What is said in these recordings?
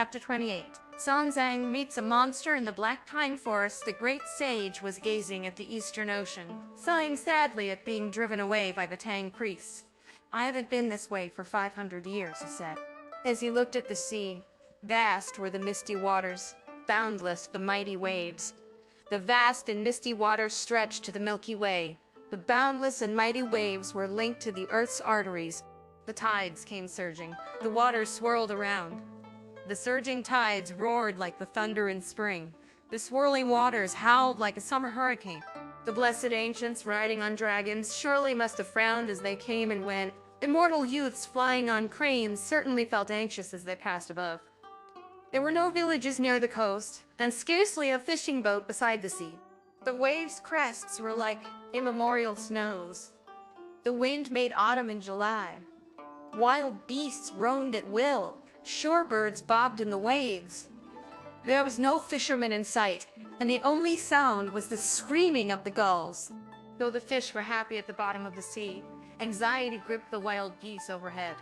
Chapter 28. Sanzang meets a monster in the Black Pine Forest. The great sage was gazing at the Eastern Ocean, sighing sadly at being driven away by the Tang priests. "I haven't been this way for 500 years, he said. As he looked at the sea, vast were the misty waters, boundless the mighty waves. The vast and misty waters stretched to the Milky Way. The boundless and mighty waves were linked to the earth's arteries. The tides came surging. The waters swirled around. The surging tides roared like the thunder in spring. The swirling waters howled like a summer hurricane. The blessed ancients riding on dragons surely must have frowned as they came and went. Immortal youths flying on cranes certainly felt anxious as they passed above. There were no villages near the coast, and scarcely a fishing boat beside the sea. The waves' crests were like immemorial snows. The wind made autumn in July. Wild beasts roamed at will. Shorebirds bobbed in the waves. There was no fisherman in sight, and the only sound was the screaming of the gulls. Though the fish were happy at the bottom of the sea, anxiety gripped the wild geese overhead.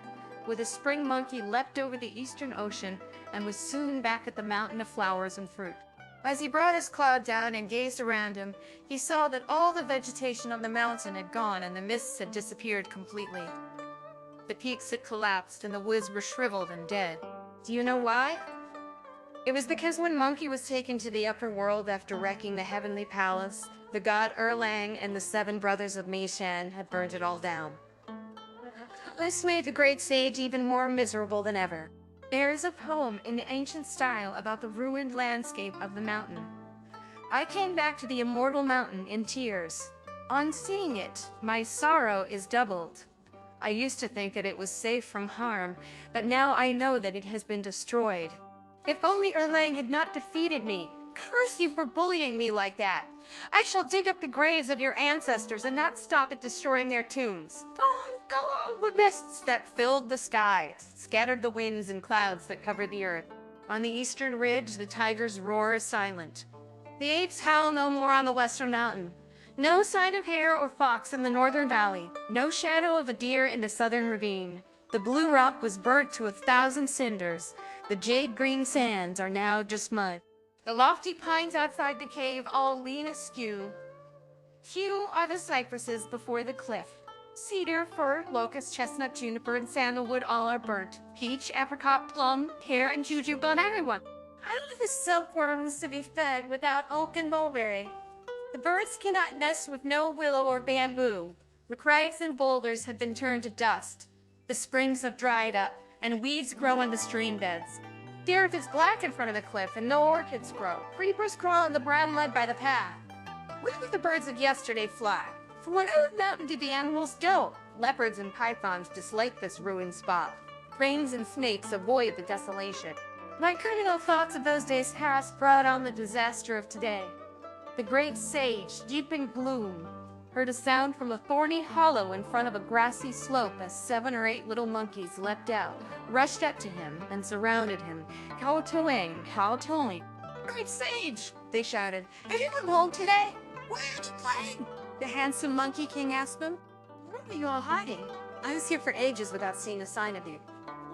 With a spring monkey leapt over the Eastern Ocean and was soon back at the mountain of flowers and fruit. As he brought his cloud down and gazed around him, he saw that all the vegetation on the mountain had gone and the mists had disappeared completely. The peaks had collapsed and the woods were shriveled and dead. Do you know why? It was because when Monkey was taken to the upper world after wrecking the heavenly palace, the god Erlang and the 7 brothers of Meishan had burned it all down. This made the great sage even more miserable than ever. There is a poem in the ancient style about the ruined landscape of the mountain. I came back to the immortal mountain in tears. On seeing it, my sorrow is doubled. I used to think that it was safe from harm, but now I know that it has been destroyed. If only Erlang had not defeated me! Curse you for bullying me like that! I shall dig up the graves of your ancestors and not stop at destroying their tombs. Go, the mists that filled the sky, scattered the winds and clouds that covered the earth. On the eastern ridge, the tiger's roar is silent. The apes howl no more on the western mountain. No sign of hare or fox in the northern valley. No shadow of a deer in the southern ravine. The blue rock was burnt to 1,000 cinders. The jade-green sands are now just mud. The lofty pines outside the cave all lean askew. Few are the cypresses before the cliff. Cedar, fir, locust, chestnut, juniper, and sandalwood all are burnt. Peach, apricot, plum, pear, and jujube, everyone. How are the silkworms to be fed without oak and mulberry? The birds cannot nest with no willow or bamboo. The crags and boulders have been turned to dust. The springs have dried up, and weeds grow in the stream beds. The earth is black in front of the cliff, and no orchids grow. Creepers crawl in the brown mud by the path. Where did the birds of yesterday fly? From what old mountain did the animals go? Leopards and pythons dislike this ruined spot. Cranes and snakes avoid the desolation. My criminal thoughts of those days past brought on the disaster of today. The great sage, deep in gloom, heard a sound from a thorny hollow in front of a grassy slope as 7 or 8 little monkeys leapt out, rushed up to him, and surrounded him. "Kowtoing, Kowtoing." "Great sage!" they shouted. "Have you come home today? Where are you playing?" The handsome monkey king asked them. "Where are you all hiding? I was here for ages without seeing a sign of you."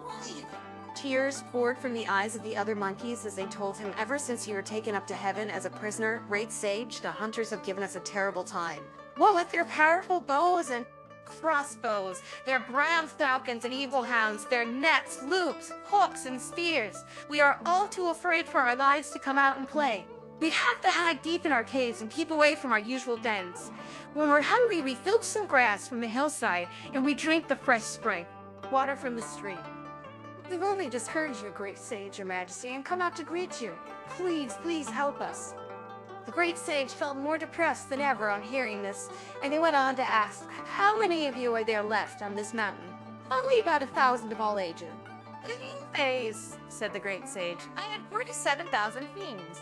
"Why?" Tears poured from the eyes of the other monkeys as they told him, "Ever since you were taken up to heaven as a prisoner, great sage, the hunters have given us a terrible time. What with their powerful bows and crossbows, their brown falcons and evil hounds, their nets, loops, hooks, and spears, we are all too afraid for our lives to come out and play. We have to hide deep in our caves and keep away from our usual dens. When we're hungry, we filch some grass from the hillside, and we drink the fresh spring water from the stream. We've only just heard you, great sage, your majesty, and come out to greet you. Please, please help us." The great sage felt more depressed than ever on hearing this, and he went on to ask, "How many of you are there left on this mountain?" "Only about 1,000 of all ages." "In the old days," said the great sage, "I had 47,000 fiends.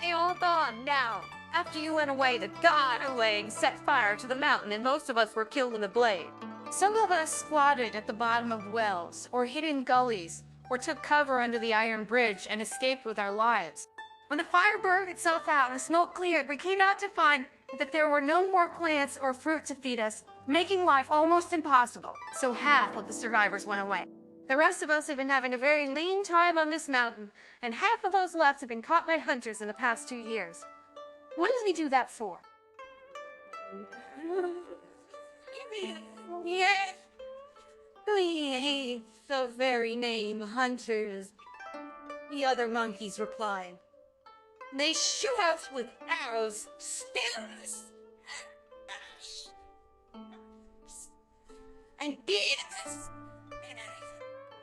They all gone now. After you went away, the god Erlang set fire to the mountain, and most of us were killed in the blaze. Some of us squatted at the bottom of wells, or hid in gullies, or took cover under the iron bridge and escaped with our lives. When the fire burned itself out and smoke cleared, we came out to find that there were no more plants or fruit to feed us, making life almost impossible. So half of the survivors went away. The rest of us have been having a very lean time on this mountain, and half of those left have been caught by hunters in the past 2 years. What does he do that for? Yeah, we hate the very name hunters, the other monkeys replied. They shoot us with arrows, spears, and beat us.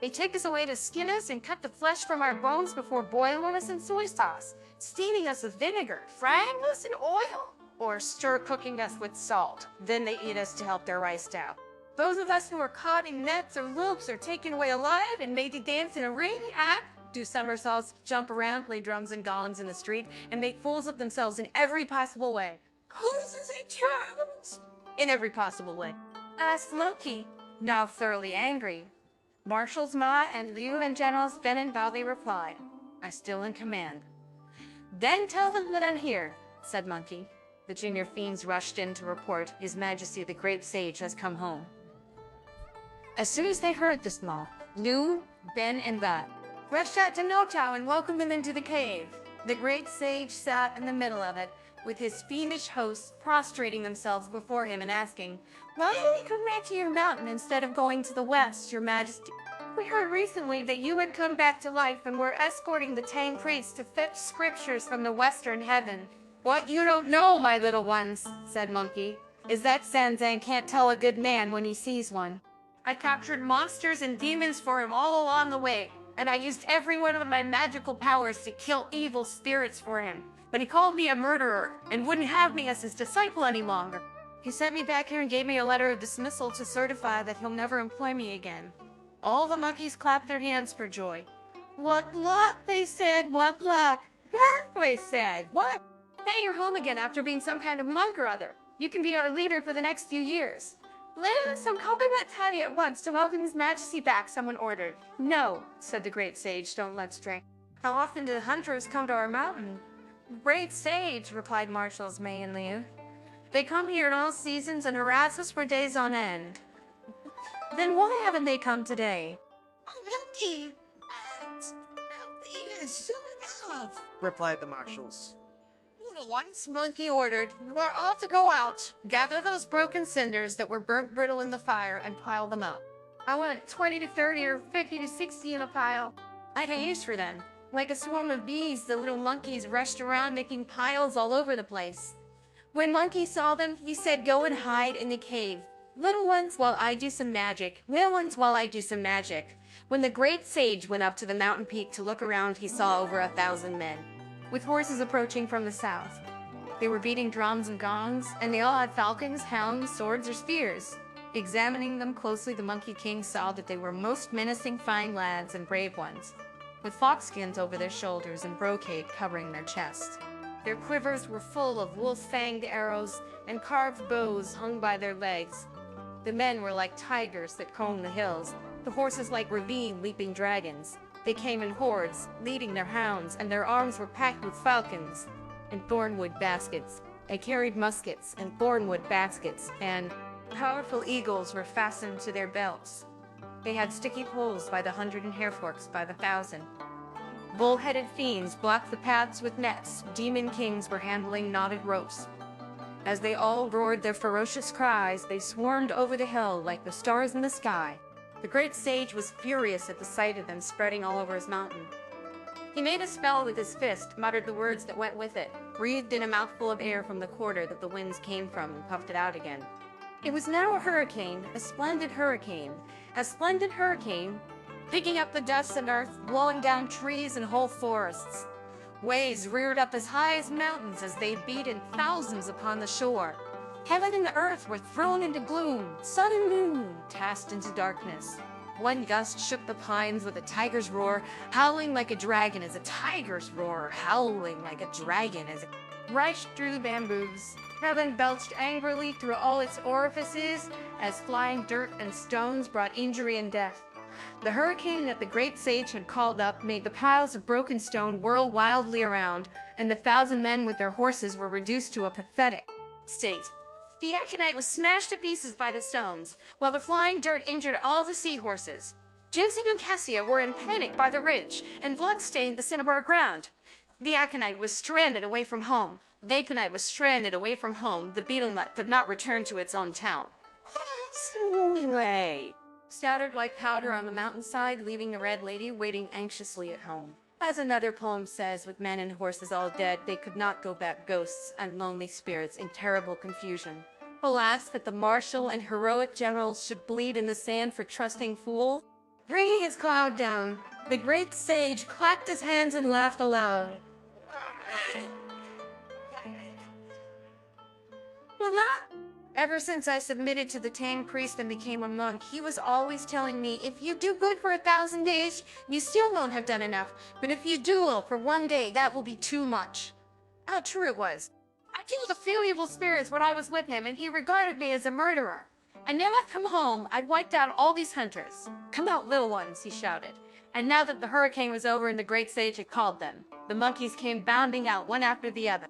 They take us away to skin us and cut the flesh from our bones before boiling us in soy sauce, steaming us with vinegar, frying us in oil, or stir cooking us with salt. Then they eat us to help their rice down. Those of us who are caught in nets or loops are taken away alive and made to dance in a ring, act, do somersaults, jump around, play drums and gongs in the street, and make fools of themselves in every possible way. Horses and cows! In every possible way. Asked Loki, now thoroughly angry. Marshals Ma and Liu and Generals Ben and Valley replied, I'm still in command. Then tell them that I'm here, said Monkey. The junior fiends rushed in to report, His Majesty the Great Sage has come home. As soon as they heard this, Ma, Liu, Ben, and Vat rushed out to Notow and welcomed him into the cave. The Great Sage sat in the middle of it, with his fiendish hosts prostrating themselves before him and asking, why did we come back to your mountain instead of going to the west, your majesty? We heard recently that you had come back to life and were escorting the Tang priests to fetch scriptures from the western heaven. What you don't know, my little ones, said Monkey, is that Sanzang can't tell a good man when he sees one. I captured monsters and demons for him all along the way, and I used every one of my magical powers to kill evil spirits for him. But he called me a murderer and wouldn't have me as his disciple any longer. He sent me back here and gave me a letter of dismissal to certify that he'll never employ me again. All the monkeys clapped their hands for joy. What luck, they said, what luck. They said, what? Hey, you're home again after being some kind of monk or other. You can be our leader for the next few years. Let us come that Tiny at once to welcome His Majesty back, someone ordered. No, said the Great Sage, don't let's drink. How often do the hunters come to our mountain? Great Sage, replied Marshals May and Liu. They come here in all seasons and harass us for days on end. Then why haven't they come today? Replied the marshals. Once Monkey ordered, you are all to go out, gather those broken cinders that were burnt brittle in the fire and pile them up. I want 20 to 30 or 50 to 60 in a pile. I had use for them. Like a swarm of bees, the little monkeys rushed around making piles all over the place. When Monkey saw them, he said, go and hide in the cave. Little ones while I do some magic. Little ones while I do some magic. When the Great Sage went up to the mountain peak to look around, he saw over 1,000 men, with horses approaching from the south. They were beating drums and gongs, and they all had falcons, hounds, swords, or spears. Examining them closely, the Monkey King saw that they were most menacing fine lads and brave ones, with foxskins over their shoulders and brocade covering their chests. Their quivers were full of wolf-fanged arrows, and carved bows hung by their legs. The men were like tigers that combed the hills, the horses like ravine-leaping dragons. They came in hordes, leading their hounds, and their arms were packed with falcons and thornwood baskets. They carried muskets and thornwood baskets, and powerful eagles were fastened to their belts. They had sticky poles by the 100 and hair forks by the 1,000. Bull-headed fiends blocked the paths with nets. Demon kings were handling knotted ropes. As they all roared their ferocious cries, they swarmed over the hill like the stars in the sky. The Great Sage was furious at the sight of them spreading all over his mountain. He made a spell with his fist, muttered the words that went with it, breathed in a mouthful of air from the quarter that the winds came from, and puffed it out again. It was now a hurricane, a splendid hurricane, picking up the dust and earth, blowing down trees and whole forests. Waves reared up as high as mountains as they beat in thousands upon the shore. Heaven and the earth were thrown into gloom, sun and moon cast into darkness. One gust shook the pines with a tiger's roar, howling like a dragon as a tiger's roar, howling like a dragon as it rushed through the bamboos. Heaven belched angrily through all its orifices as flying dirt and stones brought injury and death. The hurricane that the Great Sage had called up made the piles of broken stone whirl wildly around, and the 1,000 men with their horses were reduced to a pathetic state. The aconite was smashed to pieces by the stones, while the flying dirt injured all the seahorses. Ginseng and Cassia were in panic by the ridge, and blood stained the cinnabar ground. The aconite was stranded away from home. The aconite was stranded away from home. The beetle nut could not return to its own town. Anyway, scattered like powder on the mountainside, leaving the red lady waiting anxiously at home. As another poem says, with men and horses all dead, they could not go back, ghosts and lonely spirits in terrible confusion. Alas, that the martial and heroic generals should bleed in the sand for trusting fools. Bringing his cloud down, the great sage clapped his hands and laughed aloud. Ever since I submitted to the Tang priest and became a monk, he was always telling me, if you do good for 1,000 days, you still won't have done enough. But if you do ill for 1 day, that will be too much. How true it was. I killed a few evil spirits when I was with him, and he regarded me as a murderer. And now I've come home, I'd wiped out all these hunters. Come out, little ones, he shouted. And now that the hurricane was over and the great sage had called them, the monkeys came bounding out one after the other.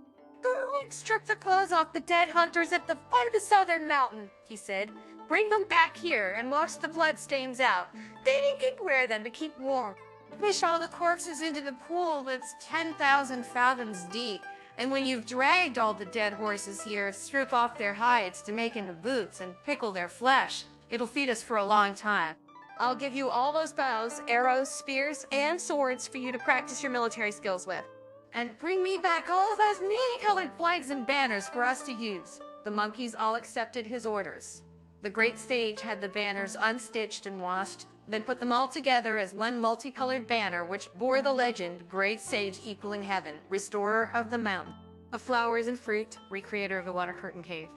Struck the clothes off the dead hunters at the foot of the southern mountain, he said. Bring them back here and wash the blood stains out. They can wear them to keep warm. Fish all the corpses into the pool that's 10,000 fathoms deep. And when you've dragged all the dead horses here, strip off their hides to make into boots and pickle their flesh. It'll feed us for a long time. I'll give you all those bows, arrows, spears, and swords for you to practice your military skills with. And bring me back all those many-colored flags and banners for us to use. The monkeys all accepted his orders. The great sage had the banners unstitched and washed, then put them all together as one multicolored banner which bore the legend, Great Sage Equaling Heaven, Restorer of the Mountain, of Flowers and Fruit, Recreator of the Water Curtain Cave.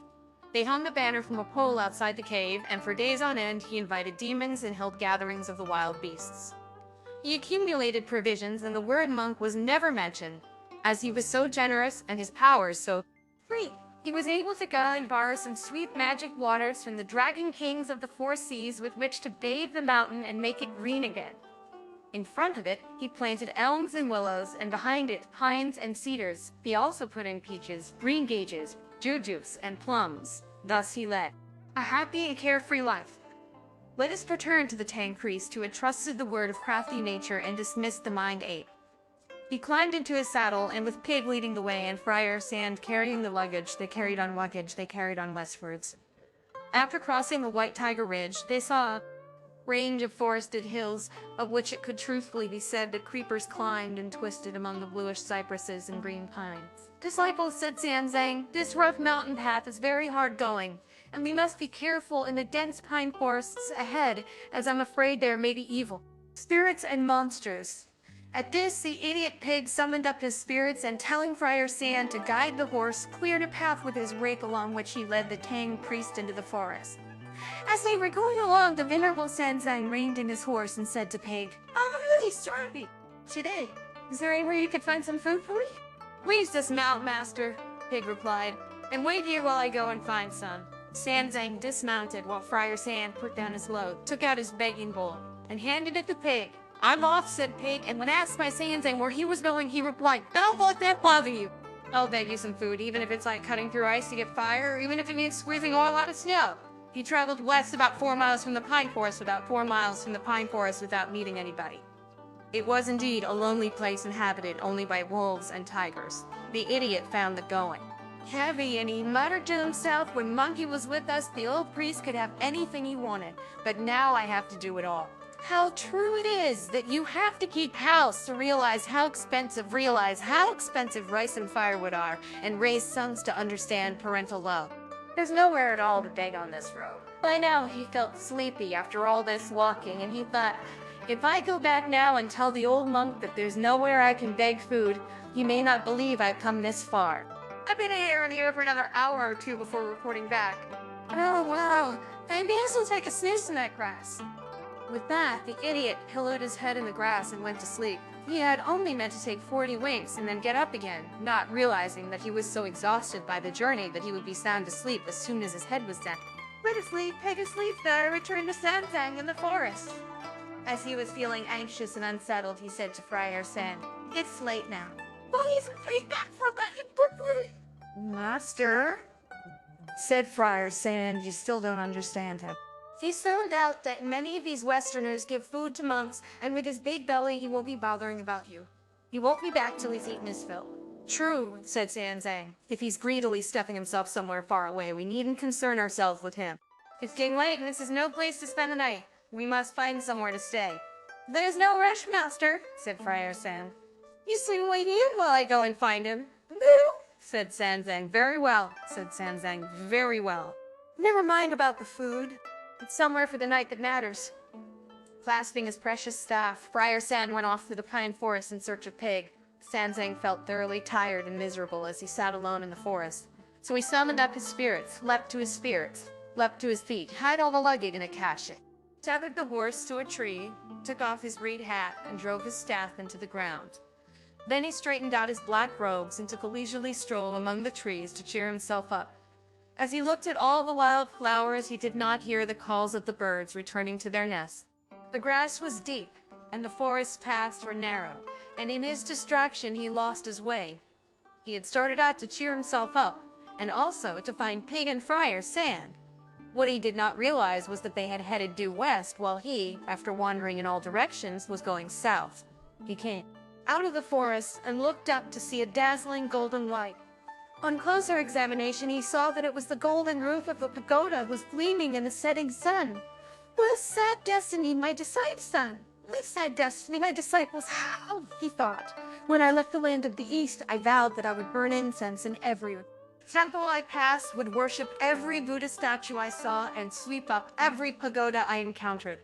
They hung the banner from a pole outside the cave, and for days on end he invited demons and held gatherings of the wild beasts. He accumulated provisions, and the word monk was never mentioned, as he was so generous and his powers so free. He was able to go and borrow some sweet magic waters from the dragon kings of the 4 seas with which to bathe the mountain and make it green again. In front of it, he planted elms and willows, and behind it, pines and cedars. He also put in peaches, green gages, jujubes, and plums. Thus he led a happy and carefree life. Let us return to the Tang priest, who had trusted the word of crafty nature and dismissed the mind ape. He climbed into his saddle, and with Pig leading the way and Friar Sand carrying the luggage, they carried on westwards. After crossing the White Tiger Ridge, they saw a range of forested hills, of which it could truthfully be said that creepers climbed and twisted among the bluish cypresses and green pines. Disciples, said Sanzang, this rough mountain path is very hard going, and we must be careful in the dense pine forests ahead, as I'm afraid there may be evil spirits and monsters. At this, the idiot Pig summoned up his spirits, and telling Friar Sand to guide the horse, cleared a path with his rake along which he led the Tang priest into the forest. As they were going along, the venerable Sanzang reined in his horse and said to Pig, I'm really starving today. Is there anywhere you could find some food for me? Please dismount, master, Pig replied, and wait here while I go and find some. Sanzang dismounted while Friar Sand put down his load, took out his begging bowl, and handed it to Pig. I'm off, said Pig, and when asked by Sanzang where he was going, he replied, don't let that bother you. I'll beg you some food, even if it's like cutting through ice to get fire, or even if it means squeezing oil out of snow. He traveled west about 4 miles from the pine forest, without meeting anybody. It was indeed a lonely place inhabited only by wolves and tigers. The idiot found the going heavy, and he muttered to himself, when Monkey was with us, the old priest could have anything he wanted, but now I have to do it all. How true it is that you have to keep house to realize how expensive rice and firewood are, and raise sons to understand parental love. There's nowhere at all to beg on this road. By now he felt sleepy after all this walking, and he thought, if I go back now and tell the old monk that there's nowhere I can beg food, he may not believe I've come this far. I've been here for another hour or 2 before reporting back. Oh wow, I may as well take a snooze in that grass. With that, the idiot pillowed his head in the grass and went to sleep. He had only meant to take 40 winks and then get up again, not realizing that he was so exhausted by the journey that he would be sound asleep as soon as his head was down. Pig asleep, there, returned to Sanzang in the forest. As he was feeling anxious and unsettled, he said to Friar Sand, it's late now. Please bring back for me. Master, said Friar Sand, you still don't understand him. He found out that many of these Westerners give food to monks, and with his big belly, he won't be bothering about you. He won't be back till he's eaten his fill. True, said Sanzang. If he's greedily stuffing himself somewhere far away, we needn't concern ourselves with him. It's getting late, and this is no place to spend the night. We must find somewhere to stay. There's no rush, master, said Friar Sam. You sleep waiting in while I go and find him. No, said Sanzang. Very well, said Sanzang. Very well. Never mind about the food. It's somewhere for the night that matters. Clasping his precious staff, Friar Sam went off through the pine forest in search of Pig. Sanzang felt thoroughly tired and miserable as he sat alone in the forest. So he summoned up his spirits, leapt to his feet, hid all the luggage in a cache, tethered the horse to a tree, took off his reed hat, and drove his staff into the ground. Then he straightened out his black robes and took a leisurely stroll among the trees to cheer himself up. As he looked at all the wild flowers, he did not hear the calls of the birds returning to their nests. The grass was deep, and the forest paths were narrow, and in his distraction he lost his way. He had started out to cheer himself up, and also to find Pig and Friar Sam. What he did not realize was that they had headed due west, while he, after wandering in all directions, was going south. He came out of the forest and looked up to see a dazzling golden light. On closer examination, he saw that it was the golden roof of a pagoda was gleaming in the setting sun. What a sad destiny, my disciples, have, he thought. When I left the land of the East, I vowed that I would burn incense in every temple I passed, would worship every Buddha statue I saw, and sweep up every pagoda I encountered.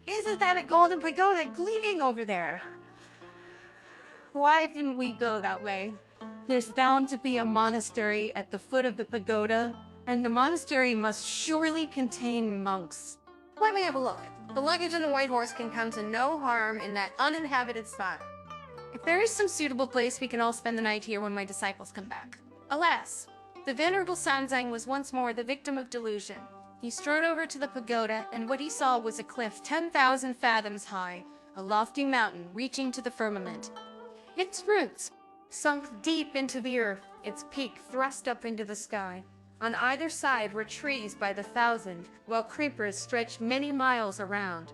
Isn't that a golden pagoda gleaming over there? Why didn't we go that way? There's bound to be a monastery at the foot of the pagoda, and the monastery must surely contain monks. Let me have a look. The luggage and the white horse can come to no harm in that uninhabited spot. If there is some suitable place, we can all spend the night here when my disciples come back. Alas, the venerable Sanzang was once more the victim of delusion. He strode over to the pagoda, and what he saw was a cliff 10,000 fathoms high, a lofty mountain reaching to the firmament. Its roots sunk deep into the earth, its peak thrust up into the sky. On either side were trees by the thousand, while creepers stretched many miles around.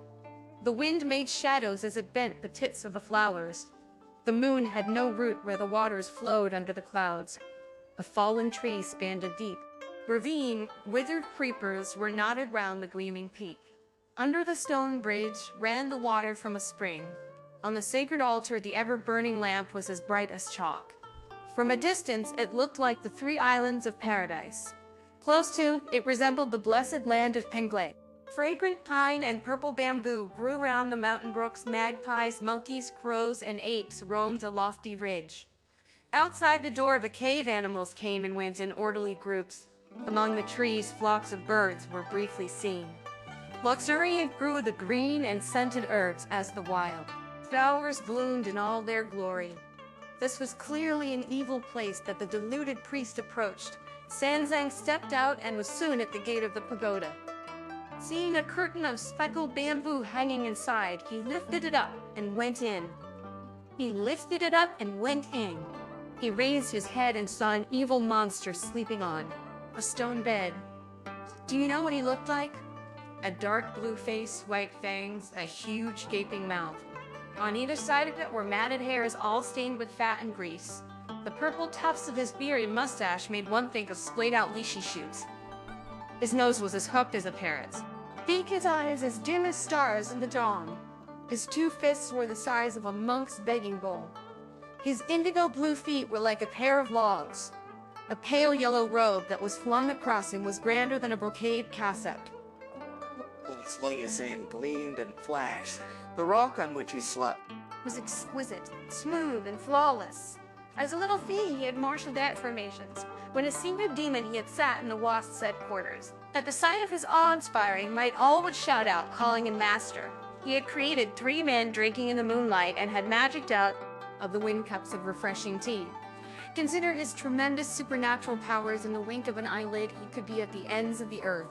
The wind made shadows as it bent the tips of the flowers. The moon had no root where the waters flowed under the clouds. A fallen tree spanned a deep ravine. Withered creepers were knotted round the gleaming peak. Under the stone bridge ran the water from a spring. On the sacred altar, the ever-burning lamp was as bright as chalk. From a distance, it looked like the 3 islands of paradise. Close to, it resembled the blessed land of Penglai. Fragrant pine and purple bamboo grew round the mountain brooks. Magpies, monkeys, crows, and apes roamed the lofty ridge. Outside the door of a cave, animals came and went in orderly groups. Among the trees, flocks of birds were briefly seen. Luxuriant grew the green and scented herbs as the wild flowers bloomed in all their glory. This was clearly an evil place that the deluded priest approached. Sanzang stepped out and was soon at the gate of the pagoda. Seeing a curtain of speckled bamboo hanging inside, he lifted it up and went in. He raised his head and saw an evil monster sleeping on a stone bed. Do you know what he looked like? A dark blue face, white fangs, a huge gaping mouth. On either side of it were matted hairs all stained with fat and grease. The purple tufts of his beard and mustache made one think of splayed-out lychee shoots. His nose was as hooked as a parrot's. His eyes as dim as stars in the dawn. His 2 fists were the size of a monk's begging bowl. His indigo blue feet were like a pair of logs. A pale yellow robe that was flung across him was grander than a brocade cassock. Its layers gleamed and flashed. The rock on which he slept Was exquisite, smooth, and flawless. As a little fiend, he had marshaled that formations. When a seated demon, he had sat in the wasp's headquarters. At the sight of his awe-inspiring might, all would shout out, calling him master. He had created 3 men drinking in the moonlight and had magicked out of the wind cups of refreshing tea. Consider his tremendous supernatural powers. In the wink of an eyelid, he could be at the ends of the earth.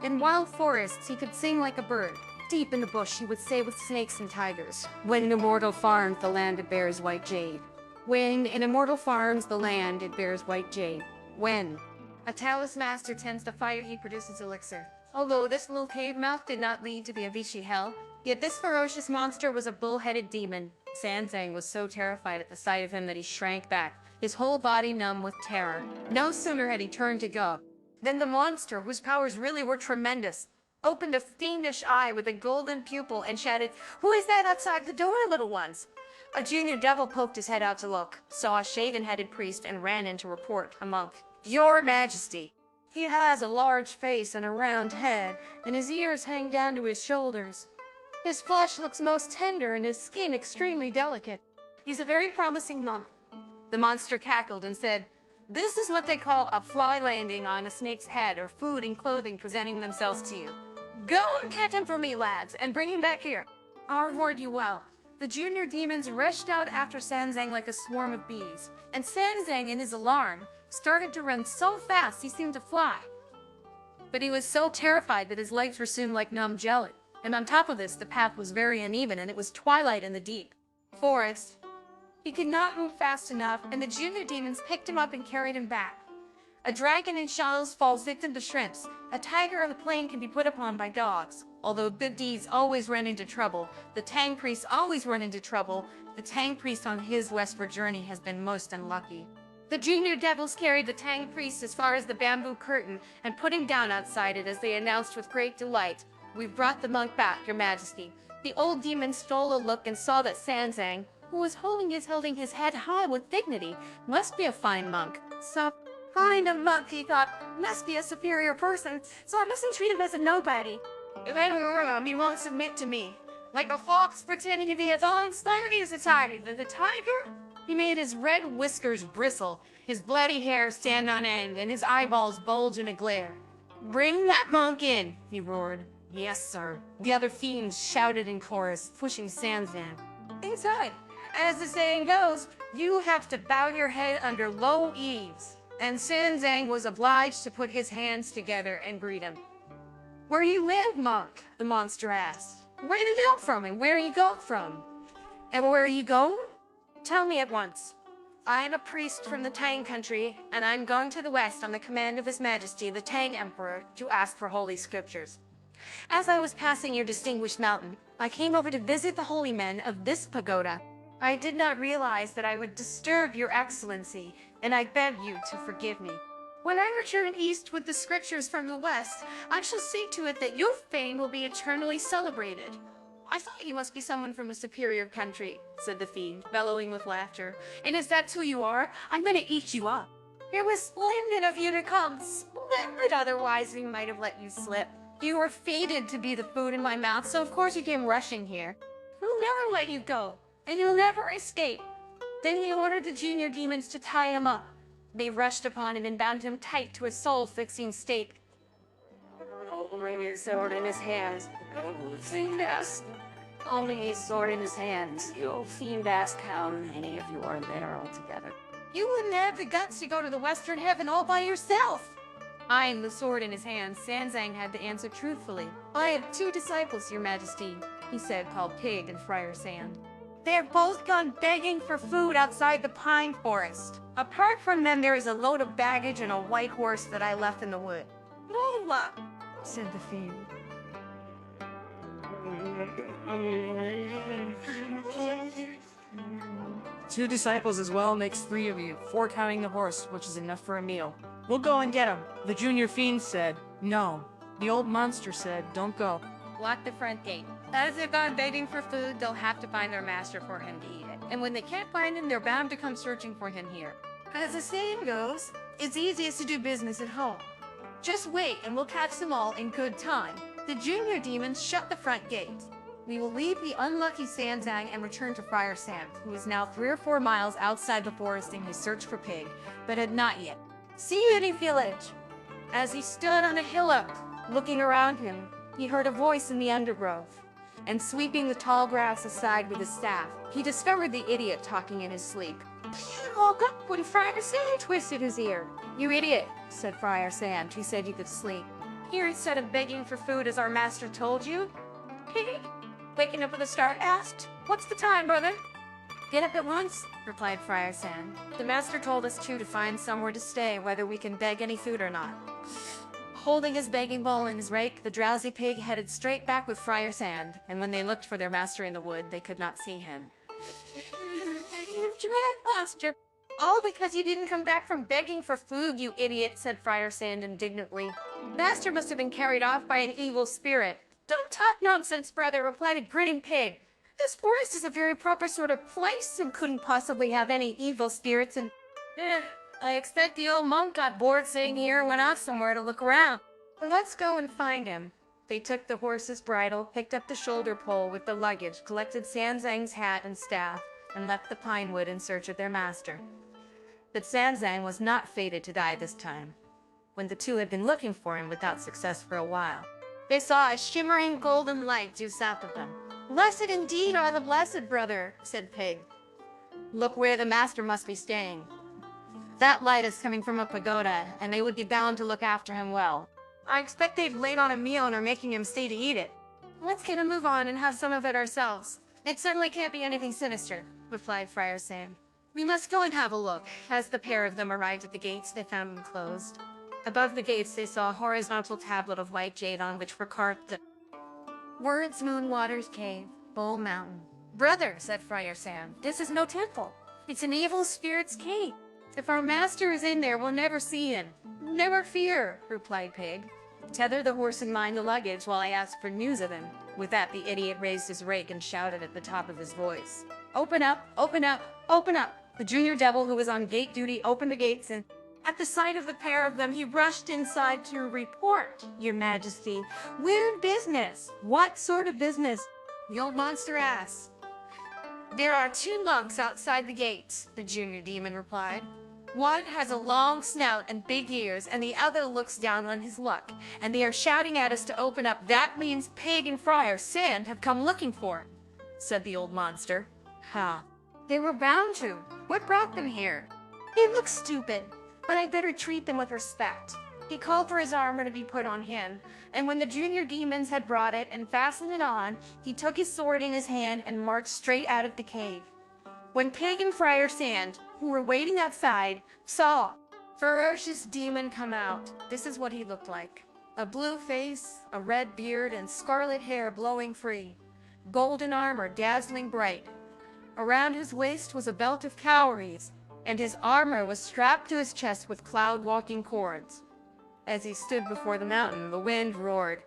In wild forests, he could sing like a bird. Deep in the bush, he would say with snakes and tigers. When in immortal farms, the land it bears white jade. When in immortal farms, the land it bears white jade. When A taoist master tends the fire he produces elixir. Although this little cave mouth did not lead to the Avicii hell, yet this ferocious monster was a bull-headed demon. Sanzang was so terrified at the sight of him that he shrank back, his whole body numb with terror. No sooner had he turned to go, than the monster, whose powers really were tremendous, opened a fiendish eye with a golden pupil and shouted, "Who is that outside the door, little ones?" A junior devil poked his head out to look, saw a shaven-headed priest, and ran in to report a monk. "Your Majesty, he has a large face and a round head, and his ears hang down to his shoulders. His flesh looks most tender and his skin extremely delicate. He's a very promising monk." The monster cackled and said, "This is what they call a fly landing on a snake's head, or food and clothing presenting themselves to you. Go and catch him for me, lads, and bring him back here. I'll reward you well." The junior demons rushed out after Sanzang like a swarm of bees, and Sanzang, in his alarm, started to run so fast he seemed to fly. But he was so terrified that his legs were soon like numb jelly, and on top of this, the path was very uneven, and it was twilight in the deep forest. He could not move fast enough, and the junior demons picked him up and carried him back. A dragon in shells falls victim to shrimps. A tiger of the plain can be put upon by dogs. Although good deeds always run into trouble, the Tang priests always run into trouble. The Tang priest on his westward journey has been most unlucky. The junior devils carried the Tang priest as far as the bamboo curtain and put him down outside it as they announced with great delight, "We've brought the monk back, your majesty." The old demon stole a look and saw that Sanzang, who was holding his head high with dignity, must be a fine monk. "So fine a monk," he thought, "must be a superior person, so I mustn't treat him as a nobody. If I were him, he won't submit to me. Like a fox pretending to be as uninspired as a tiger. The tiger?" He made his red whiskers bristle, his bloody hair stand on end, and his eyeballs bulge in a glare. "Bring that monk in," he roared. "Yes, sir." The other fiends shouted in chorus, pushing Sanzang inside. As the saying goes, you have to bow your head under low eaves. And Sanzang was obliged to put his hands together and greet him. "Where you live, monk?" the monster asked. "Where did you come from, and where you go from?" "And where are you going?" "Tell me at once." "I am a priest from the Tang country, and I'm going to the west on the command of His Majesty, the Tang Emperor, to ask for holy scriptures. As I was passing your distinguished mountain, I came over to visit the holy men of this pagoda. I did not realize that I would disturb your excellency, and I beg you to forgive me. When I return east with the scriptures from the west, I shall see to it that your fame will be eternally celebrated." "I thought you must be someone from a superior country," said the fiend, bellowing with laughter. "And as that's who you are, I'm going to eat you up. It was splendid of you to come. Splendid, otherwise we might have let you slip. You were fated to be the food in my mouth, so of course you came rushing here. We'll never let you go, and you'll never escape." Then he ordered the junior demons to tie him up. They rushed upon him and bound him tight to a soul-fixing stake. Only a sword in his hands. Fiend-ass. Only a sword in his hands. You fiend-ass, how many of you are there altogether? You wouldn't have the guts to go to the western heaven all by yourself. Eyeing the sword in his hand, Sanzang had to answer truthfully. "I have 2 disciples, your majesty," he said, called Pig and Friar Sand. "They have both gone begging for food outside the pine forest. Apart from them, there is a load of baggage and a white horse that I left in the wood." "Lola," said the fiend. "2 disciples as well makes 3 of you, 4 counting the horse, which is enough for a meal. We'll go and get him." The junior fiend said, "No." The old monster said, "Don't go. Lock the front gate. As they've gone begging for food, they'll have to find their master for him to eat it. And when they can't find him, they're bound to come searching for him here. As the saying goes, it's easiest to do business at home. Just wait, and we'll catch them all in good time." The junior demons shut the front gate. We will leave the unlucky Sanzang and return to Friar Sand, who is now 3 or 4 miles outside the forest in his search for Pig, but had not yet seen any village. As he stood on a hillock, looking around him, he heard a voice in the undergrowth, and sweeping the tall grass aside with his staff, he discovered the idiot talking in his sleep. He woke up when Friar Sand twisted his ear. "You idiot," said Friar Sand, who said you could sleep. "Here instead of begging for food as our master told you?" Pig, waking up with a start, asked, "What's the time, brother?" Get up at once, replied Friar Sand. The master told us to find somewhere to stay, whether we can beg any food or not. Holding his begging bowl in his rake, the drowsy pig headed straight back with Friar Sand, and when they looked for their master in the wood, they could not see him. Master, all because you didn't come back from begging for food, you idiot, said Friar Sand indignantly. Master must have been carried off by an evil spirit. Don't talk nonsense, brother, replied a grinning pig. This forest is a very proper sort of place and couldn't possibly have any evil spirits and... I expect the old monk got bored sitting here and went off somewhere to look around. Let's go and find him. They took the horse's bridle, picked up the shoulder pole with the luggage, collected Sanzang's hat and staff, and left the pine wood in search of their master. But Sanzang was not fated to die this time. When the two had been looking for him without success for a while, they saw a shimmering golden light due south of them. Blessed indeed are the blessed, brother, said Pig. Look where the master must be staying. That light is coming from a pagoda, and they would be bound to look after him well. I expect they've laid on a meal and are making him stay to eat it. Let's get a move on and have some of it ourselves. It certainly can't be anything sinister, replied Friar Sam. We must go and have a look. As the pair of them arrived at the gates, they found them closed. Above the gates, they saw a horizontal tablet of white jade on which were carved the words Moonwater's Cave, Bull Mountain. Brother, said Friar Sam, this is no temple. It's an evil spirit's cave. If our master is in there, we'll never see him. Never fear, replied Pig. Tether the horse and mind the luggage while I ask for news of him. With that, the idiot raised his rake and shouted at the top of his voice. Open up, open up, open up. The junior devil who was on gate duty opened the gates and at the sight of the pair of them, he rushed inside to report, Your Majesty. Weird business. What sort of business? The old monster asked. There are two monks outside the gates, the junior demon replied. One has a long snout and big ears, and the other looks down on his luck. And they are shouting at us to open up. That means Pig and Friar Sand have come looking for him, said the old monster. Ha. They were bound to. What brought them here? They look stupid, but I better treat them with respect. He called for his armor to be put on him, and when the junior demons had brought it and fastened it on, he took his sword in his hand and marched straight out of the cave. When Pig and Friar Sand, who were waiting outside, saw ferocious demon come out, this is what he looked like. A blue face, a red beard, and scarlet hair blowing free. Golden armor dazzling bright. Around his waist was a belt of cowries, and his armor was strapped to his chest with cloud-walking cords. As he stood before the mountain, the wind roared.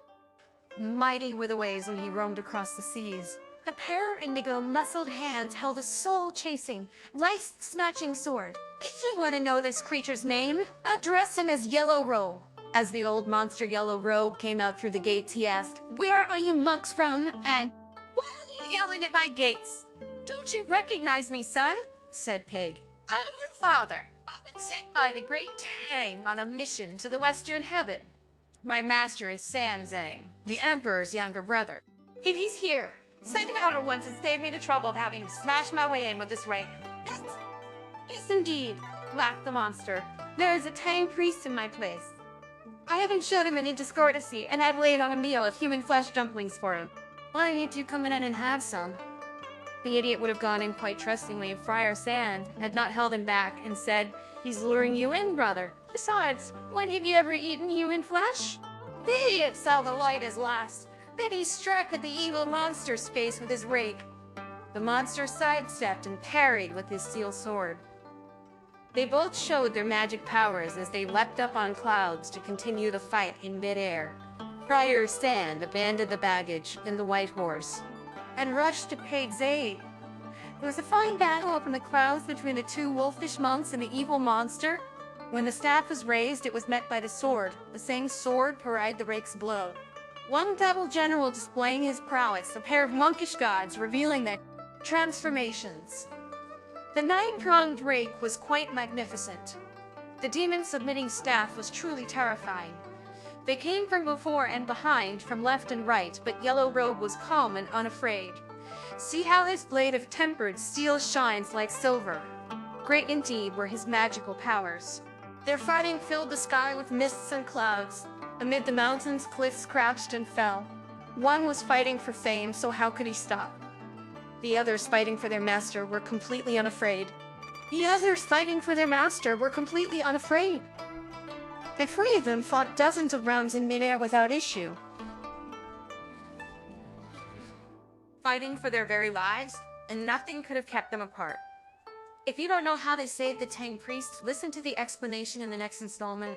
Mighty were the waves when he roamed across the seas. The pair of indigo-muscled hands held a soul-chasing, life-snatching sword. If you want to know this creature's name, address him as Yellow Robe. As the old monster Yellow Robe came out through the gates, he asked, Where are you monks from, and why are you yelling at my gates? Don't you recognize me, son? Said Pig. I'm your father. I've been sent by the great Tang on a mission to the western heaven. My master is Sanzang, the emperor's younger brother. If he's here, send him out at once and save me the trouble of having to smash my way in with this rake. Yes, indeed, laughed the monster. There is a Tang priest in my place. I haven't showed him any discourtesy, and I've laid on a meal of human flesh dumplings for him. Why don't you come in and have some? The idiot would have gone in quite trustingly if Friar Sand had not held him back and said, He's luring you in, brother. Besides, when have you ever eaten human flesh? The idiot saw the light as last. Then he struck at the evil monster's face with his rake. The monster sidestepped and parried with his steel sword. They both showed their magic powers as they leapt up on clouds to continue the fight in midair. Friar Sand abandoned the baggage and the white horse and rushed to Pig's aid. There was a fine battle up in the clouds between the two wolfish monks and the evil monster. When the staff was raised, it was met by the sword. The same sword parried the rake's blow. One devil general displaying his prowess, a pair of monkish gods revealing their transformations. The nine-pronged rake was quite magnificent. The demon submitting staff was truly terrifying. They came from before and behind, from left and right, but Yellow Robe was calm and unafraid. See how his blade of tempered steel shines like silver. Great indeed were his magical powers. Their fighting filled the sky with mists and clouds. Amid the mountains, cliffs crouched and fell. One was fighting for fame, so how could he stop? The others fighting for their master were completely unafraid. The others fighting for their master were completely unafraid. The three of them fought dozens of rounds in midair without issue, fighting for their very lives, and nothing could have kept them apart. If you don't know how they saved the Tang priest, listen to the explanation in the next installment.